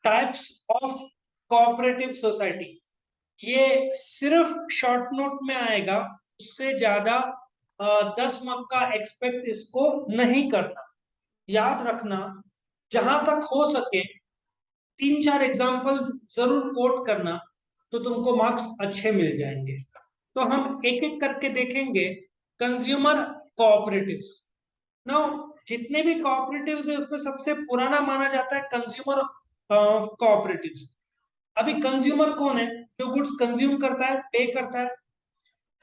Types of cooperative society, ये सिर्फ short note में आएगा, उससे ज्यादा 10 मार्क का एक्सपेक्ट इसको नहीं करना। याद रखना, जहां तक हो सके 3-4 एग्जाम्पल्स जरूर कोट करना, तो तुमको मार्क्स अच्छे मिल जाएंगे। तो हम एक एक करके देखेंगे। Consumer cooperatives. नाउ जितने भी कोऑपरेटिव्स है उसमें सबसे पुराना माना जाता है कंज्यूमर कोऑपरेटिव्स। अभी कंज्यूमर कौन है? जो गुड्स कंज्यूम करता है, पे करता है।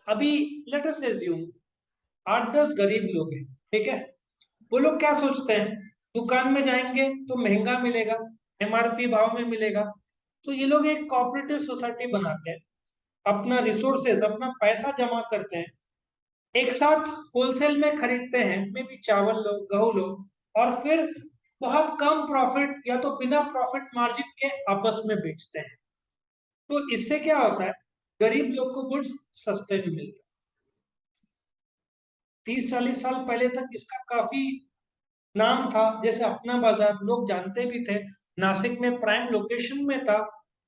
अभी लेट अस एज्यूम 8-10 गरीब लोग हैं, ठीक है। वो लोग क्या सोचते हैं, दुकान में जाएंगे तो महंगा मिलेगा, एमआरपी भाव में मिलेगा। तो ये लोग एक कोऑपरेटिव सोसाइटी बनाते हैं, अपना रिसोर्सेज, अपना पैसा जमा करते हैं, एक साथ होलसेल में खरीदते हैं, मे बी चावल लो, गेहूं लो, और फिर बहुत कम प्रॉफिट या तो बिना प्रॉफिट मार्जिन के आपस में बेचते हैं। तो इससे क्या होता है, गरीब लोग को गुड्स सस्ते में मिलते हैं। 30-40 साल पहले तक इसका काफी नाम था, जैसे अपना बाजार लोग जानते भी थे, नासिक में प्राइम लोकेशन में था,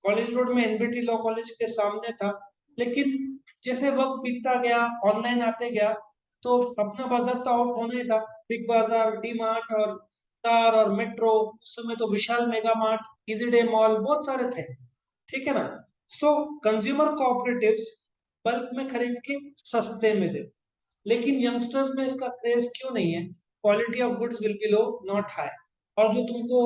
कॉलेज रोड में एनबीटी लॉ कॉलेज के सामने था। लेकिन जैसे वक्त बीतता गया, ऑनलाइन आते गया, तो अपना बाजार तो आउट होना ही था। बिग बाजार, डी मार्ट और स्टार और मेट्रो, उस समय तो Vishal Mega Mart, Easy Day mall, बहुत सारे थे, ठीक है ना। सो कंज्यूमर कोऑपरेटिव्स बल्क में खरीद के सस्ते में दे। लेकिन यंगस्टर्स में इसका क्रेज क्यों नहीं है? Quality of goods will be low, not high. और जो तुमको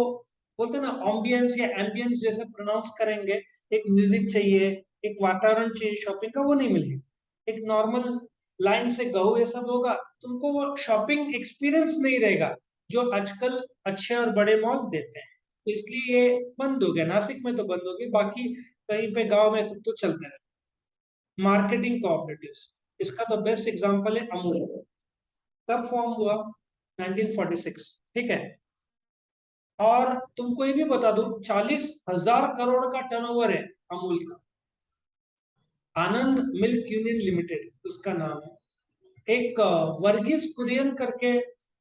बोलते हैं ना, ऑम्बियंस या एम्बियंस जैसे प्रोनाउंस करेंगे, एक म्यूजिक चाहिए, एक वातावरण चाहिए शॉपिंग का, वो नहीं मिलेगा। एक नॉर्मल लाइन से गो ये सब होगा, तुमको वो शॉपिंग एक्सपीरियंस नहीं रहेगा जो आजकल अच्छे और बड़े मॉल देते हैं। तो इसलिए ये बंद हो गया, नासिक में तो बंद हो गया, बाकी कहीं पे गांव में सब तो चलते रहे। मार्केटिंग कोऑपरेटिव्स, इसका तो बेस्ट एग्जांपल है अमूल। कब फॉर्म हुआ? 1946, ठीक है। और तुमको ये भी बता दूं, 40,000 करोड़ का टर्नओवर है अमूल का। आनंद मिल्क यूनियन लिमिटेड उसका नाम है। एक वर्गीस कुरियन करके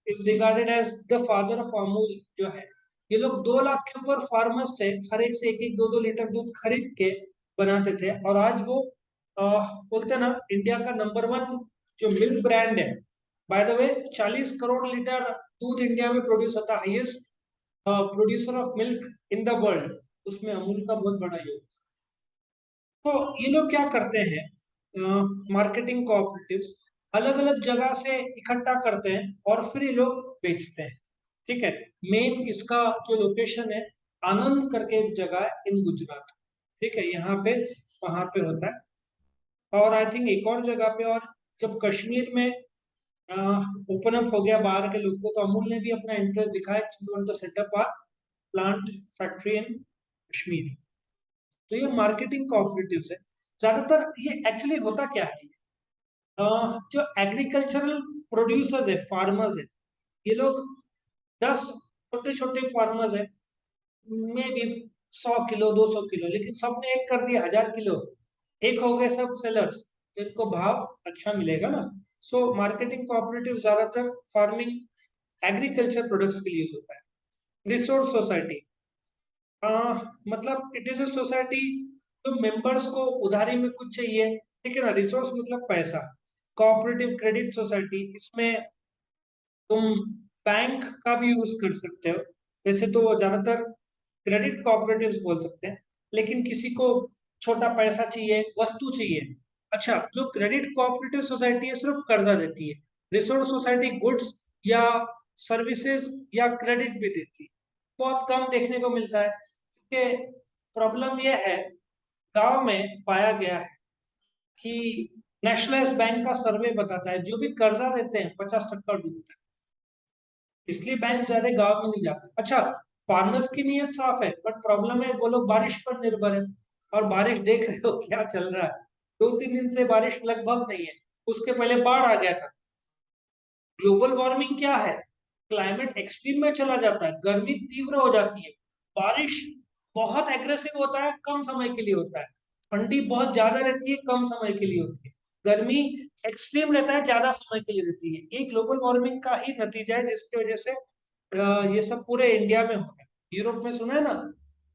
is regarded as the father of Amul जो है। ये लोग 2 लाख के ऊपर फार्मर्स थे, हर एक से 1-1 2-2 लीटर दूध खरीद के बनाते थे। और आज वो बोलते हैं ना, इंडिया का नंबर 1 जो मिल्क ब्रांड है। By the way, 40 crore litre दूध इंडिया में प्रोड्यूस होता है, highest producer of milk in the world, उसमें अमूल का बहुत बड़ा योगदान। तो ये लोग क्या करते हैं, मार्केटिंग कोऑपरेटिव्स अलग अलग जगह से इकट्ठा करते हैं और फिर ये लोग बेचते हैं, ठीक है। मेन इसका जो लोकेशन है, आनंद करके एक जगह है इन गुजरात, ठीक है, यहाँ पे वहां पे होता है। और आई थिंक एक और जगह पे। और जब कश्मीर में ओपन अप हो गया बाहर के लोगों को, तो अमूल ने भी अपना इंटरेस्ट दिखाया कि we want to set up plant factory in Kashmir. तो ये मार्केटिंग कोऑपरेटिव्स है। ज्यादातर ये एक्चुअली होता क्या है, जो एग्रीकल्चरल प्रोड्यूसर्स है, फार्मर्स है, ये लोग 10 छोटे छोटे फार्मर्स है, में भी 100 किलो 200 किलो, लेकिन सबने एक कर दिया 1000 किलो, एक हो गए सब सेलर्स, तो इनको भाव अच्छा मिलेगा ना। सो मार्केटिंग कोऑपरेटिव ज्यादातर फार्मिंग एग्रीकल्चर प्रोडक्ट्स के लिए यूज होता है। रिसोर्स सोसाइटी, मतलब इट इज अ सोसाइटी जो मेंबर्स को उधारी में कुछ चाहिए, ठीक है ना। रिसोर्स मतलब पैसा। कोऑपरेटिव क्रेडिट सोसाइटी, इसमें तुम बैंक का भी यूज कर सकते हो। वैसे तो वो ज्यादातर क्रेडिट कोऑपरेटिव्स बोल सकते हैं, लेकिन किसी को छोटा पैसा चाहिए, वस्तु चाहिए, अच्छा, जो क्रेडिट कोऑपरेटिव सोसाइटी है सिर्फ कर्जा देती है। रिसोर्स सोसाइटी गुड्स या सर्विसेज या क्रेडिट भी देती है। बहुत कम देखने को मिलता है, क्योंकि प्रॉब्लम यह है, गांव में पाया गया है कि नेशनलाइज बैंक का सर्वे बताता है जो भी कर्जा देते हैं 50% डूबता है। इसलिए बैंक ज्यादा गांव में नहीं जाते। अच्छा, फार्मर्स की नीयत साफ है, बट प्रॉब्लम है वो लोग बारिश पर निर्भर है। और बारिश देख रहे हो क्या चल रहा है, 2-3 दिन से बारिश लगभग नहीं है। उसके पहले बाढ़ आ गया था। ग्लोबल वार्मिंग क्या है, क्लाइमेट एक्सट्रीम में चला जाता है, गर्मी तीव्र हो जाती है, बारिश बहुत एग्रेसिव होता है, कम समय के लिए होता है, ठंडी बहुत ज्यादा रहती है, कम समय के लिए होती है, गर्मी एक्सट्रीम रहता है, ज्यादा समय के लिए रहती है। ये ग्लोबल वार्मिंग का ही नतीजा है, जिसकी वजह से ये सब पूरे इंडिया में हो रहा है। यूरोप में सुना है ना,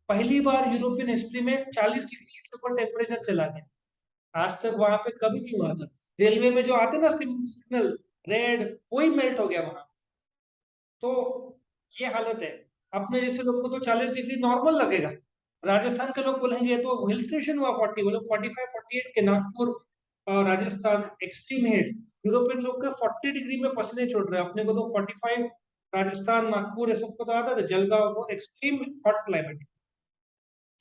पहली बार यूरोपियन हिस्ट्री में 40 डिग्री के ऊपर टेम्परेचर चला गया। आज तक वहां पे कभी नहीं हुआ था। रेलवे में जो आते ना सिग्नल रेड, वही मेल्ट हो गया वहां। तो ये हालत है। अपने जैसे लोग को तो 40 डिग्री नॉर्मल लगेगा। राजस्थान के लोग बोलेंगे ये तो हिल स्टेशन हुआ 40, वो लोग 45 48 के नागपुर और राजस्थान एक्सट्रीम हीट। यूरोपियन लोग के 40 डिग्री में पसीने छोड़ रहे हैं, अपने को तो 45। राजस्थान नागपुर ये सबको तो आता है, जलगांव बहुत extreme hot climate.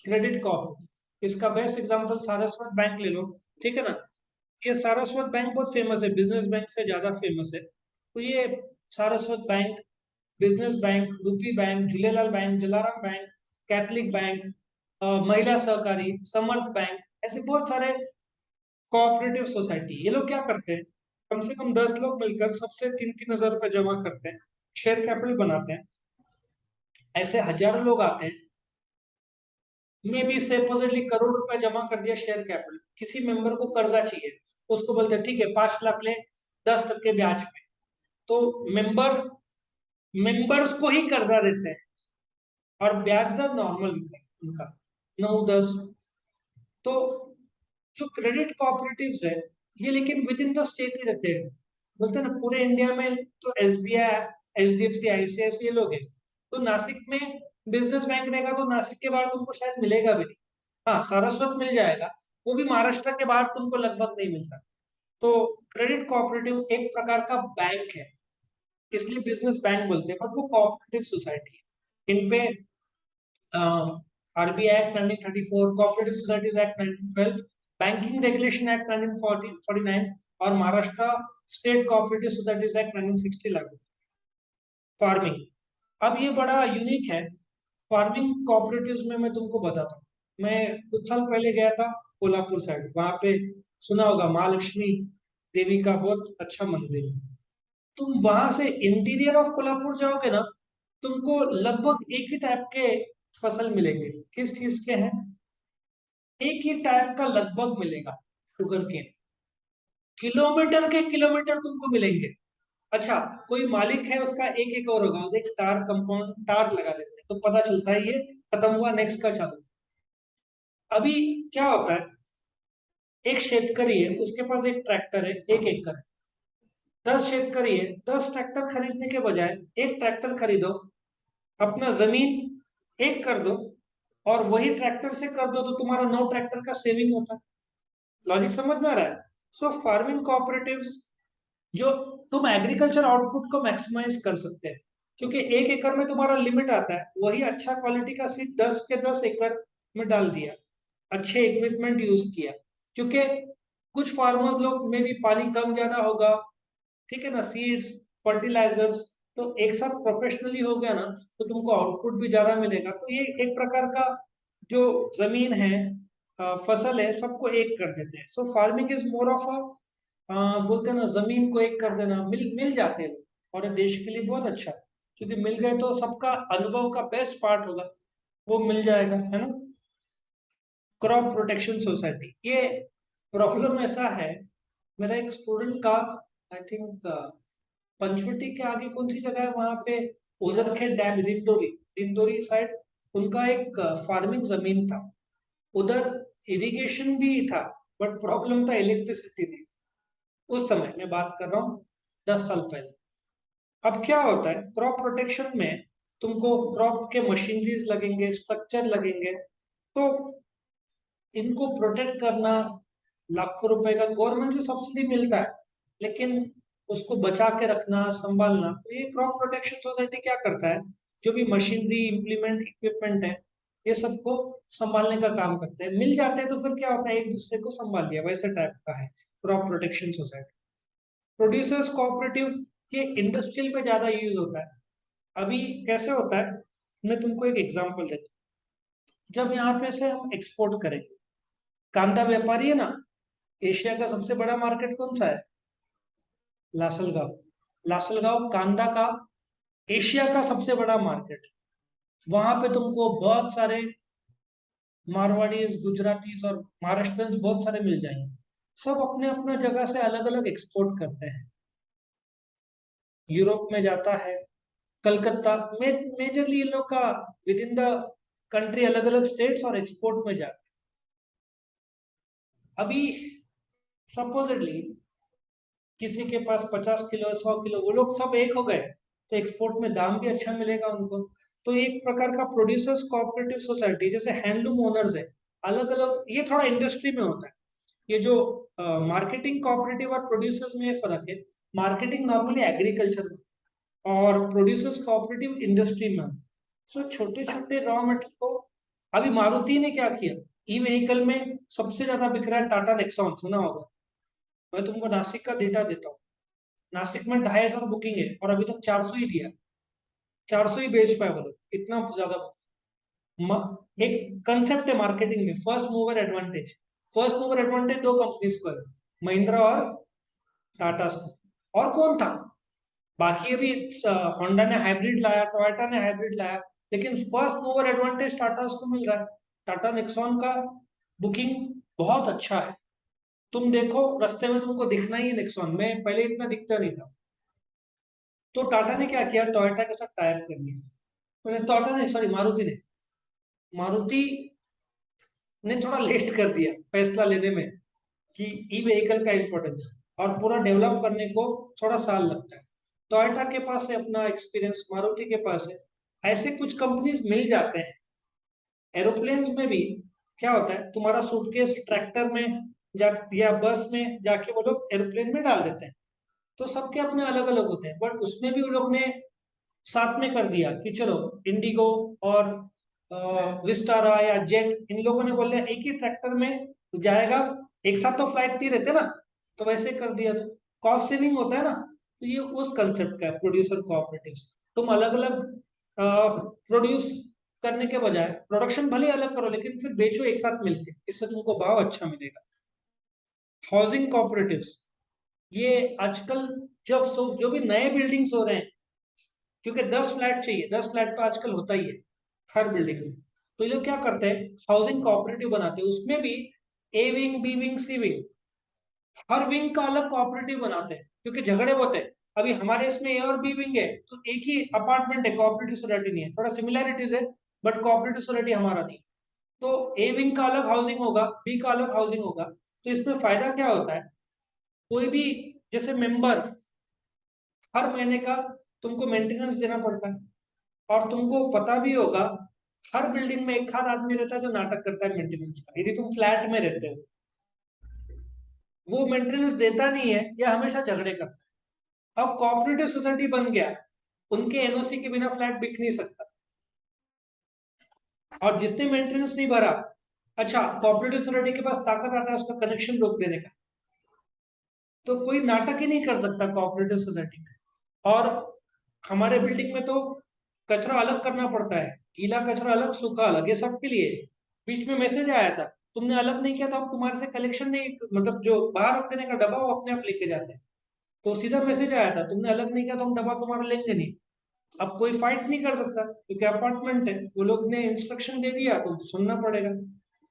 Credit Corp इसका बेस्ट एग्जांपल सारस्वत बैंक ले लो, ठीक है ना। ये सारस्वत बैंक बहुत फेमस है, बिजनेस बैंक से ज्यादा फेमस है। तो ये सारस्वत बैंक, बिजनेस बैंक, रूपी bank, Jhulelal bank, Jalaram bank, Catholic bank, महिला सहकारी, समर्थ बैंक, ऐसे बहुत सारे कोऑपरेटिव सोसाइटी। ये लोग क्या करते हैं, कम से कम 10 लोग मिलकर सबसे 3-3 हजार रुपए जमा करते हैं, शेयर कैपिटल बनाते हैं। ऐसे हजारों लोग आते हैं, मे भी सपोजिटली करोड़ रुपए जमा कर दिया शेयर कैपिटल। किसी मेंबर को कर्जा चाहिए, उसको बोलते हैं ठीक है 5 लाख ले, 10% ब्याज पे। तो मेंबर मेंबर्स को ही कर्जा देते हैं और ब्याज दर नॉर्मल देते हैं उनका, 9-10। तो जो क्रेडिट कोऑपरेटिव्स है, ये लेकिन विद इन द स्टेट ही रहते हैं। बोलते हैं ना पूरे इंडिया में तो एसबीआई, एचडीएफसी, आईसीआईसी ये लोग हैं। तो नासिक में बिजनेस बैंक रहेगा तो नासिक के बाहर तुमको शायद मिलेगा भी नहीं। हाँ, सारस्वत मिल जाएगा, वो भी महाराष्ट्र के बाहर तुमको लगभग नहीं मिलता। तो क्रेडिट कोऑपरेटिव एक प्रकार का बैंक है, इसलिए बिजनेस बैंक बोलते हैं, बट वो कोऑपरेटिव सोसाइटी है। इन पे RBI act 1934, cooperative societies act 1912, banking regulation act 1949 और Maharashtra state cooperative societies act 1960 लागू। फार्मिंग, अब ये बड़ा यूनिक है। फार्मिंग कोऑपरेटिव्स में मैं तुमको बताता हूँ। मैं कुछ साल पहले गया था कोल्हापुर साइड, वहां पे सुना होगा महालक्ष्मी देवी का बहुत अच्छा मंदिर है। तुम वहां से इंटीरियर ऑफ कोल्हापुर जाओगे ना, तुमको लगभग एक ही टाइप के फसल मिलेंगे। किस चीज के हैं, एक ही टाइप का लगभग मिलेगा, शुगर केन। किलोमीटर के किलोमीटर तुमको मिलेंगे। अच्छा, कोई मालिक है उसका एक एक और होगा, एक तार कंपाउंड तार लगा देते हैं तो पता चलता है ये खत्म हुआ, नेक्स्ट का चालू। अभी क्या होता है, एक शेतकरी है, उसके पास एक ट्रैक्टर है, 1 एकड़ है। 10 शेतकरी है, 10 ट्रैक्टर खरीदने के बजाय एक ट्रैक्टर खरीदो, अपना जमीन एक कर दो और वही ट्रैक्टर से कर दो, तो तुम्हारा 9 ट्रैक्टर का सेविंग होता है। लॉजिक समझ में आ रहा है। सो फार्मिंग कोऑपरेटिव्स, जो तुम एग्रीकल्चर आउटपुट को मैक्सिमाइज कर सकते हैं, क्योंकि 1 एकड़ में तुम्हारा लिमिट आता है, वही अच्छा क्वालिटी का सीड 10 के 10 एकड़ में डाल दिया, अच्छे इक्विपमेंट यूज किया। क्योंकि कुछ फार्मर्स लोग में भी पानी कम ज्यादा होगा, ठीक है ना, सीड्स, फर्टिलाइजर्स, तो एक साथ प्रोफेशनली हो गया ना, तो तुमको आउटपुट भी ज्यादा मिलेगा। तो ये एक प्रकार का जो जमीन है, फसल है, सबको एक कर देते हैं। सो फार्मिंग इज मोर ऑफ बोलते हैं ना, जमीन को एक कर देना, मिल मिल जाते हैं लोग। और ये देश के लिए बहुत अच्छा है, क्योंकि मिल गए तो सबका अनुभव का बेस्ट पार्ट होगा, वो मिल जाएगा, है ना। क्रॉप प्रोटेक्शन सोसाइटी, ये प्रॉब्लम ऐसा है। मेरा एक स्टूडेंट का, आई थिंक पंचवटी के आगे कौन सी जगह है वहां पे, उजरखेड़ डैम, दिंडोरी, दिंडोरी साइड, उनका एक फार्मिंग जमीन था। उधर इरिगेशन भी था, बट प्रॉब्लम था इलेक्ट्रिसिटी थी। उस समय मैं बात कर रहा हूँ 10 साल पहले। अब क्या होता है, क्रॉप प्रोटेक्शन में तुमको क्रॉप के मशीनरीज लगेंगे, स्ट्रक्चर लगेंगे। तो इनको प्रोटेक्ट करना, लाखों रुपए का गवर्नमेंट से सब्सिडी मिलता है, लेकिन उसको बचा के रखना, संभालना, तो ये क्रॉप प्रोटेक्शन सोसाइटी क्या करता है, जो भी मशीनरी, इम्प्लीमेंट, इक्विपमेंट है, ये सबको संभालने का काम करते हैं। मिल जाते हैं तो फिर क्या होता है, एक दूसरे को संभाल लिया, वैसे टाइप का है crop protection society. Producers cooperative, ये इंडस्ट्रियल पे ज्यादा यूज होता है। अभी कैसे होता है, मैं तुमको एक एग्जांपल देता हूँ। जब यहाँ पे से हम एक्सपोर्ट करेंगे, कांदा व्यापारी है ना, एशिया का सबसे बड़ा मार्केट कौन सा है, लासलगांव। लासलगांव कांदा का एशिया का सबसे बड़ा मार्केट। वहां पे तुमको बहुत सारे मारवाड़ीज, गुजरातीज और महाराष्ट्रियंस बहुत सारे मिल जाएंगे। सब अपने अपना जगह से अलग अलग एक्सपोर्ट करते हैं। यूरोप में जाता है, कलकत्ता में मेजरली इन लोग का विद इन द कंट्री अलग अलग स्टेट्स और एक्सपोर्ट में जाते हैं। अभी सपोजिटली किसी के पास 50 किलो 100 किलो, वो लोग सब एक हो गए तो एक्सपोर्ट में दाम भी अच्छा मिलेगा उनको। तो एक प्रकार का प्रोड्यूसर्स कोऑपरेटिव सोसाइटी, जैसे हैंडलूम ओनर्स है, अलग अलग, ये थोड़ा इंडस्ट्री में होता है। ये जो मार्केटिंग कोऑपरेटिव और प्रोड्यूसर्स में ये फर्क है। मार्केटिंग नॉर्मली एग्रीकल्चर में और प्रोड्यूसर्स कोऑपरेटिव इंडस्ट्री में। सो छोटे छोटे रॉ मटेरियल को, अभी मारुति ने क्या किया, ई व्हीकल में सबसे ज्यादा बिक रहा है टाटा नेक्सॉन, सुना होगा। मैं तुमको नासिक का डेटा देता हूँ। नासिक में 2,500 बुकिंग है और अभी तक 400 ही दिया। 400 ही बेच पाए वो लोग, इतना ज्यादा। एक कंसेप्ट है मार्केटिंग में, first mover advantage. First mover advantage दो कंपनीज को है, महिंद्रा और टाटा को। और कौन था बाकी? अभी होंडा ने हाइब्रिड लाया, टोयोटा ने हाइब्रिड लाया, लेकिन फर्स्ट मूवर एडवांटेज टाटा को मिल रहा है। टाटा नेक्सॉन का बुकिंग बहुत अच्छा है। तुम देखो रास्ते में तुमको दिखना ही है नेक्सॉन में, पहले इतना दिखता नहीं था। तो टाटा ने क्या किया, टोयोटा के साथ टाइप कर लिया। टोयोटा ने, सॉरी, मारुति ने, मारुति ने थोड़ा लेट कर दिया फैसला लेने में कि ई व्हीकल का इंपॉर्टेंस, और पूरा डेवलप करने को थोड़ा साल लगता है। टोयोटा के पास है अपना एक्सपीरियंस, मारुति के पास है। ऐसे कुछ कंपनीज मिल जाते हैं। एरोप्लेन में भी क्या होता है, तुम्हारा सूटकेस ट्रैक्टर में जा या बस में जाके वो लोग एरोप्लेन में डाल देते हैं। तो सबके अपने अलग अलग होते हैं, बट उसमें भी वो लोग ने साथ में कर दिया कि चलो इंडिगो और विस्टारा या जेट, इन लोगों ने बोले एक ही ट्रैक्टर में जाएगा, एक साथ तो फ्लाइट नहीं रहते ना, तो वैसे कर दिया। तो कॉस्ट सेविंग होता है ना। तो ये उस कंसेप्ट का है प्रोड्यूसर कोऑपरेटिव। तुम अलग अलग प्रोड्यूस करने के बजाय प्रोडक्शन भले अलग करो, लेकिन फिर बेचो एक साथ मिलके, इससे तुमको भाव अच्छा मिलेगा। हाउसिंग कोऑपरेटिव्स, ये आजकल जब जो भी नए बिल्डिंग्स हो रहे हैं, क्योंकि 10 फ्लैट चाहिए, 10 फ्लैट तो आजकल होता ही है हर बिल्डिंग में। तो ये लोग क्या करते हैं, हाउसिंग कोऑपरेटिव बनाते हैं, उसमें भी A wing, B wing, C wing, हर विंग का अलग कोऑपरेटिव बनाते हैं, क्योंकि झगड़े होते हैं। अभी हमारे इसमें ए और बी विंग है तो एक ही अपार्टमेंट है, कोऑपरेटिव सोसाइटी नहीं है, थोड़ा सिमिलैरिटीज है, बट कोऑपरेटिव सोसाइटी हमारा नहीं। तो ए विंग का अलग हाउसिंग होगा, बी का अलग हाउसिंग होगा। तो इसमें फायदा क्या होता है, कोई भी जैसे मेंबर, हर महीने का तुमको मेंटेनेंस देना पड़ता है। और तुमको पता भी होगा, हर बिल्डिंग में एक आध आदमी रहता है जो नाटक करता है मेंटेनेंस का। यदि तुम फ्लैट में रहते हो, वो मेंटेनेंस देता नहीं है या हमेशा झगड़े करता है। अब कोऑपरेटिव सोसाइटी बन गया, उनके एनओसी के बिना फ्लैट बिक नहीं सकता। और जिसने मेंटेनेंस नहीं भरा, अच्छा, कोऑपरेटिव सोसाइटी के पास ताकत आता है उसका कनेक्शन रोक देने का। तो कोई नाटक ही नहीं कर सकता कोऑपरेटिव सोसाइटी में। और हमारे बिल्डिंग में तो कचरा अलग करना पड़ता है, गीला कचरा अलग, सूखा अलग, ये सबके लिए। बीच में मैसेज आया था, तुमने अलग नहीं किया तो हम तुम्हारे से कलेक्शन नहीं, मतलब जो बाहर रख देने का डब्बा वो अपने आप लेके जाते हैं। तो सीधा मैसेज आया था, तुमने अलग नहीं किया तो हम डब्बा तुम्हारा लेंगे नहीं। अब कोई फाइट नहीं कर सकता क्योंकि अपार्टमेंट है, वो लोग ने इंस्ट्रक्शन दे दिया तो सुनना पड़ेगा।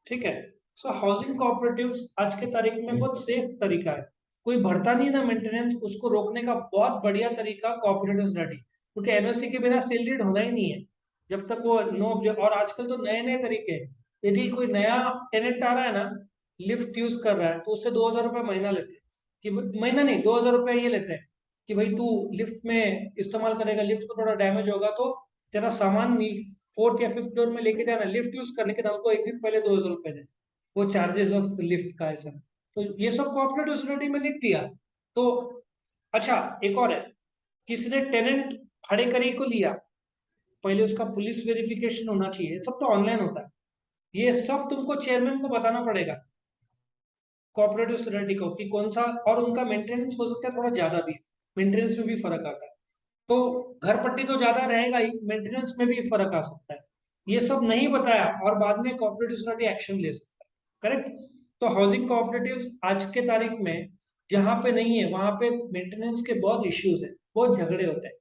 ठीक है। सो हाउसिंग कोऑपरेटिव्स आज के तारीख में बहुत सेफ तरीका है। कोई भरता नहीं ना मेंटेनेंस, उसको रोकने का बहुत बढ़िया तरीका कोऑपरेटिव सोसाइटी, क्योंकि एनओसी के बिना सेल डीड होना ही नहीं है जब तक वो नो। और आजकल तो नए नए तरीके हैं, यदि कोई नया टेनेंट आ रहा है ना, लिफ्ट यूज कर रहा है, तो उससे 2,000 रुपये महीना लेते हैं। कि महीना नहीं, 2,000 रुपये ये लेते हैं कि भाई तू लिफ्ट में इस्तेमाल करेगा, लिफ्ट को थोड़ा डैमेज होगा तो तेरा सामान फोर्थ या फिफ्थ फ्लोर में लेके जाना, लिफ्ट यूज कर, लेकिन हमको एक दिन पहले 2,000 रुपये दे, वो चार्जेस ऑफ लिफ्ट का ऐसा। तो ये सब कोऑपरेटिव सोसाइटी में लिख दिया। तो अच्छा, एक और है, किसी ने टेनेंट भाड़े करी को लिया, पहले उसका पुलिस वेरिफिकेशन होना चाहिए, सब तो ऑनलाइन होता है। ये सब तुमको चेयरमैन को बताना पड़ेगा कोऑपरेटिव सोसाइटी को कि कौन सा, और उनका मेंटेनेंस हो सकता है थोड़ा ज्यादा भी, मेंटेनेंस में भी फर्क आता है। तो घर पट्टी तो ज्यादा रहेगा ही, मेंटेनेंस में भी फर्क आ सकता है। ये सब नहीं बताया और बाद में कोऑपरेटिव सोसाइटी एक्शन ले सकता है, करेक्ट। तो हाउसिंग कोऑपरेटिव्स आज के तारीख में जहां पे नहीं है वहां पे मेंटेनेंस के बहुत इश्यूज है, बहुत झगड़े होते हैं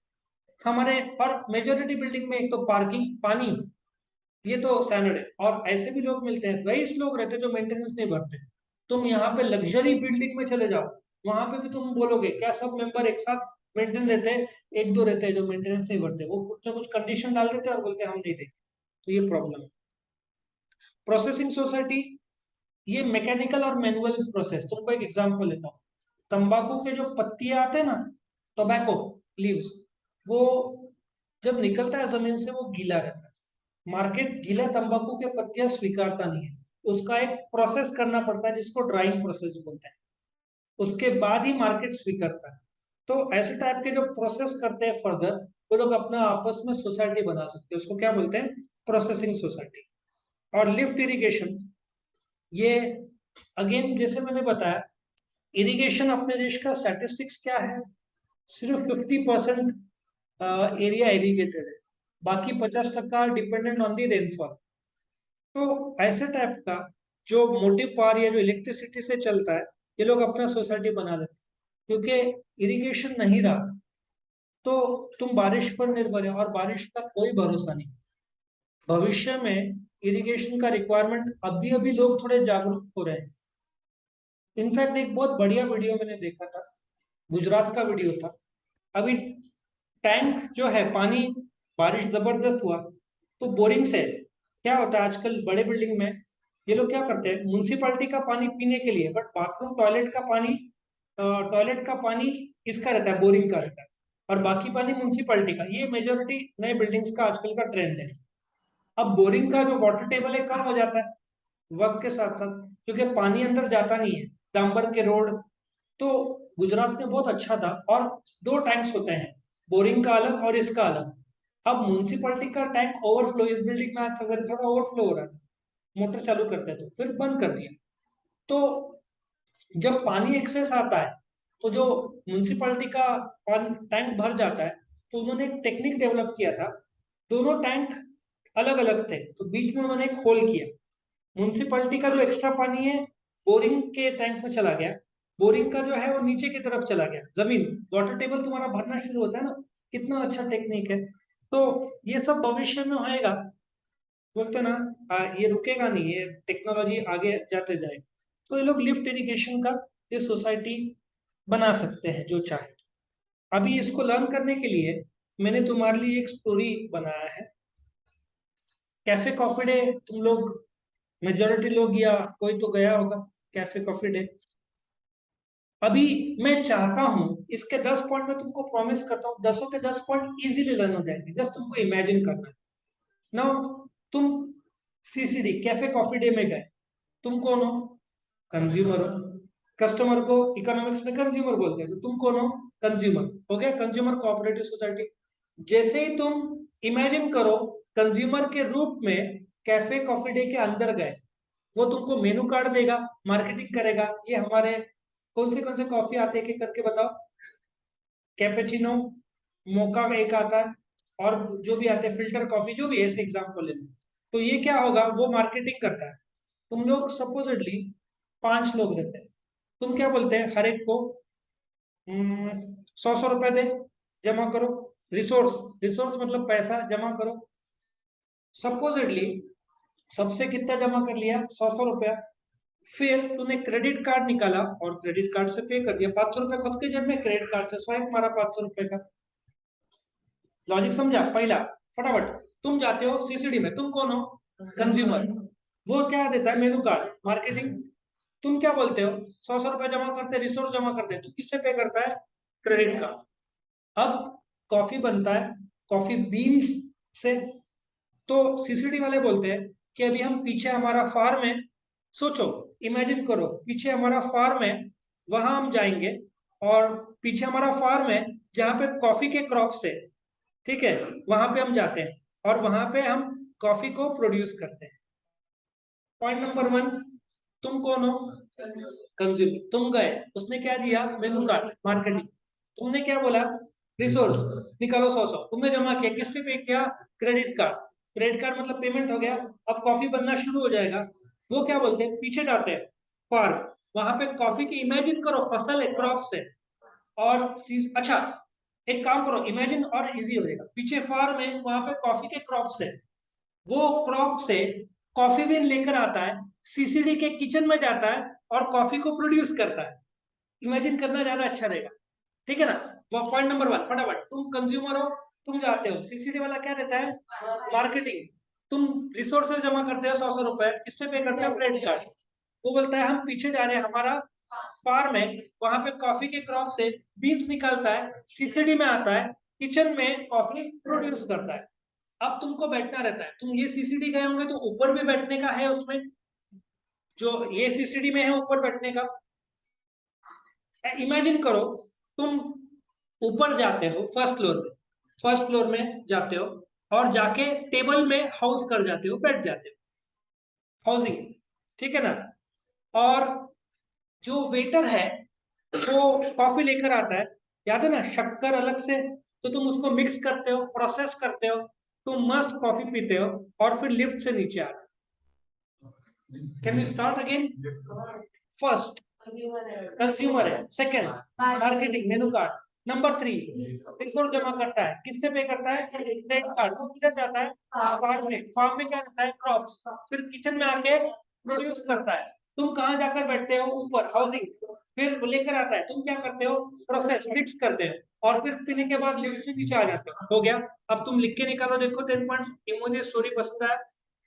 हमारे। और मेजोरिटी बिल्डिंग में एक तो पार्किंग, पानी, ये तो स्टैंडर्ड है। और ऐसे भी लोग मिलते हैं, रईस लोग रहते हैं जो मेंटेनेंस नहीं भरते। तुम यहाँ पे लग्जरी बिल्डिंग में चले जाओ, वहां पे भी तुम बोलोगे क्या सब मेंबर एक साथ मेंटेन रहते हैं? एक दो रहते हैं जो मेंटेनेंस नहीं भरते, वो कुछ ना कुछ कंडीशन डाल देते हैं और बोलते हैं हम नहीं देंगे। तो ये प्रॉब्लम है। प्रोसेसिंग सोसाइटी, ये मैकेनिकल और मैनुअल प्रोसेस। तुमको एक एग्जांपल लेता हूँ। तंबाकू के जो पत्तियां आते हैं ना, टोबैको लीव्स, वो जब निकलता है जमीन से वो गीला रहता है। मार्केट गीला तंबाकू के पत्तियां स्वीकारता नहीं है, उसका एक प्रोसेस करना पड़ता है जिसको ड्राइंग प्रोसेस बोलते हैं, उसके बाद ही मार्केट स्वीकारता है। तो ऐसे टाइप के जो प्रोसेस करते हैं फर्दर, वो लोग अपना आपस में सोसाइटी बना सकते हैं, उसको क्या बोलते हैं, प्रोसेसिंग सोसाइटी। और लिफ्ट इरिगेशन, ये अगेन जैसे मैंने बताया, इरिगेशन अपने देश का स्टैटिस्टिक्स क्या है, सिर्फ 50% एरिया इरिगेटेड है, बाकी 50% डिपेंडेंट ऑन दी रेनफॉल। तो ऐसे टाइप का जो मोटिव पावर या जो इलेक्ट्रिसिटी से चलता है, ये लोग अपना सोसाइटी बना लेते हैं। क्योंकि इरिगेशन नहीं रहा तो तुम बारिश पर निर्भर है, और बारिश का कोई भरोसा नहीं। भविष्य में इरिगेशन का रिक्वायरमेंट, अभी अभी लोग थोड़े जागरूक हो रहे हैं। इनफैक्ट एक बहुत बढ़िया वीडियो मैंने देखा था, गुजरात का वीडियो था। अभी टैंक जो है, पानी, बारिश जबरदस्त हुआ तो बोरिंग से क्या होता है, आजकल बड़े बिल्डिंग में ये लोग क्या करते हैं, म्यूनसिपालिटी का पानी पीने के लिए, बट बाथरूम टॉयलेट का पानी किसका रहता है, बोरिंग का रहता है, और बाकी पानी म्यूनसिपालिटी का। ये मेजोरिटी नए बिल्डिंग्स का आजकल का ट्रेंड है। अब बोरिंग का जो वाटर टेबल है कम हो जाता है वक्त के साथ साथ, क्योंकि पानी अंदर जाता नहीं है, डांबर के रोड। तो गुजरात में बहुत अच्छा था, और दो टैंक्स होते हैं, बोरिंग का अलग और इसका अलग। अब म्यूनसिपैलिटी का टैंक ओवरफ्लो, इस बिल्डिंग में आज सवेरे थोड़ा ओवरफ्लो हो रहा था, मोटर चालू करते तो फिर बंद कर दिया। तो जब पानी एक्सेस आता है तो जो म्यूनसिपैलिटी का टैंक भर जाता है, तो उन्होंने एक टेक्निक डेवलप किया था। दोनों टैंक अलग अलग थे, तो बीच में उन्होंने एक होल किया। म्यूनसिपैलिटी का जो एक्स्ट्रा पानी है बोरिंग के टैंक में चला गया, बोरिंग का जो है वो नीचे की तरफ चला गया, जमीन, वाटर टेबल तुम्हारा भरना शुरू होता है ना। कितना अच्छा टेक्निक है। तो ये सब भविष्य में होएगा, बोलते ना, ये रुकेगा नहीं, ये टेक्नोलॉजी आगे जाते जाएगा। तो ये लोग लिफ्ट इरिगेशन का ये सोसाइटी बना सकते हैं जो चाहे। अभी इसको लर्न करने के लिए मैंने तुम्हारे लिए एक स्टोरी बनाया है। कैफे कॉफी डे, तुम लोग मेजोरिटी लोग या कोई तो गया होगा कैफे कॉफी डे। अभी मैं चाहता हूं इसके 10 पॉइंट में तुमको प्रॉमिस करता हूँ, 10 के 10 पॉइंट इजीली लर्न हो जाएंगे, जस्ट तुमको इमेजिन करना है। नाउ तुम सीसीडी कैफे कॉफी डे में गए, तुम कौन हो, कंज्यूमर हो। कस्टमर को इकोनॉमिक्स में कंज्यूमर बोलते हैं, तो तुम कौन हो, कंज्यूमर। हो गया कंज्यूमर कोऑपरेटिव सोसाइटी। जैसे ही तुम इमेजिन करो कंज्यूमर के रूप में कैफे कॉफी डे के अंदर गए, वो तुमको मेनू कार्ड देगा, मार्केटिंग करेगा, ये हमारे कौन से कॉफी आते हैं, करके बताओ। कैपेचिनो, मोका एक आता है, और जो भी आते हैं फिल्टर कॉफी, जो भी ऐसे एग्जांपल ले लो। तो ये क्या होगा, वो मार्केटिंग करता है। तुम लोग सपोजिटली 5 लोग रहते हैं, तुम क्या बोलते हैं हर एक को 100 100 रुपए दे, जमा करो। रिसोर्स, रिसोर्स मतलब पैसा, जमा करो। सपोजिटली सबसे कितना जमा कर लिया, 100 100 रुपया। फिर तूने क्रेडिट कार्ड निकाला और क्रेडिट कार्ड से पे कर दिया, 500 रुपए खुद के जेब में, क्रेडिट कार्ड से स्वैप मारा 500 रुपए का। लॉजिक समझा पहला, फटाफट। तुम जाते हो सीसीडी में, तुम कौन हो, कंज्यूमर। वो क्या देता है, मेनू कार्ड, मार्केटिंग। तुम क्या बोलते हो, 100 100 रुपए जमा करते, रिसोर्स जमा करते, तू किससे पे करता है, क्रेडिट कार्ड। अब कॉफी बनता है कॉफी बीन्स से। तो सीसीडी वाले बोलते हैं कि अभी हम पीछे हमारा फार्म है, सोचो, इमेजिन करो, पीछे हमारा फार्म है, वहां हम जाएंगे, और पीछे हमारा फार्म है जहां पे कॉफी के क्रॉप्स है, ठीक है, वहां पे हम जाते हैं और वहां पे हम कॉफी को प्रोड्यूस करते हैं। पॉइंट नंबर 1, तुम कौन हो, कंज्यूमर। तुम गए, उसने क्या दिया, मेनू कार्ड, मार्केटिंग। तुमने क्या बोला, रिसोर्स, निकालो 100 100, तुमने जमा किया, किससे पे किया, क्रेडिट कार्ड। क्रेडिट कार्ड मतलब पेमेंट हो गया। अब कॉफी बनना शुरू हो जाएगा। वो क्या बोलते हैं, पीछे जाते हैं फार्म, वहां पे कॉफी की, इमेजिन करो फसल है, क्रॉप्स है, और अच्छा, एक काम करो, इमेजिन और इजी हो जाएगा, पीछे फार्म है, वहां पे कॉफी के क्रॉप्स है, वो क्रॉप से कॉफी बीन लेकर आता है, सीसीडी के किचन में जाता है और कॉफी को प्रोड्यूस करता है। इमेजिन करना ज्यादा अच्छा रहेगा, ठीक है ना। वो पॉइंट नंबर 1, फटाफट, तुम कंज्यूमर हो, तुम जाते हो, सीसीडी वाला क्या देता है, मार्केटिंग। तुम रिसोर्सेज जमा करते हो 100 रुपए, किससे पे करते हो? Credit card. वो बोलता है हम पीछे जा रहे हैं, हमारा फार्म है, वहां पे कॉफी के क्रॉप से बीन्स निकलता है, सीसीडी में आता है, किचन में कॉफी प्रोड्यूस करता है। अब तुमको बैठना रहता है, तुम ये सीसीडी गए होंगे तो ऊपर भी बैठने का है उसमें, जो ये सीसीडी में है ऊपर बैठने का। इमेजिन करो तुम ऊपर जाते हो फर्स्ट फ्लोर में जाते हो और जाके टेबल में हाउस कर जाते हो, बैठ जाते हो, हाउसिंग, ठीक है ना। और जो वेटर है वो कॉफी लेकर आता है, याद है ना, शक्कर अलग से, तो तुम उसको मिक्स करते हो, प्रोसेस करते हो, तुम मस्त कॉफी पीते हो और फिर लिफ्ट से नीचे आते हो। Can we start again? First consumer है, second marketing, menu card, number 3 resource जमा करता है, किससे पे करता है? Credit card. वो किधर जाता है? फार्म में क्या करता है? क्रॉप्स। फिर किचन में आके प्रोड्यूस करता है, तुम कहाँ जाकर बैठते हो? ऊपर, हाउसिंग। फिर वो लेकर आता है, तुम क्या करते हो? प्रोसेस, मिक्स करते हो और फिर पीने के बाद लिफ्ट से नीचे आ जाते हो। हो गया। अब तुम लिख के निकालो, देखो 10 पॉइंट्स। मुझे स्टोरी पसंद है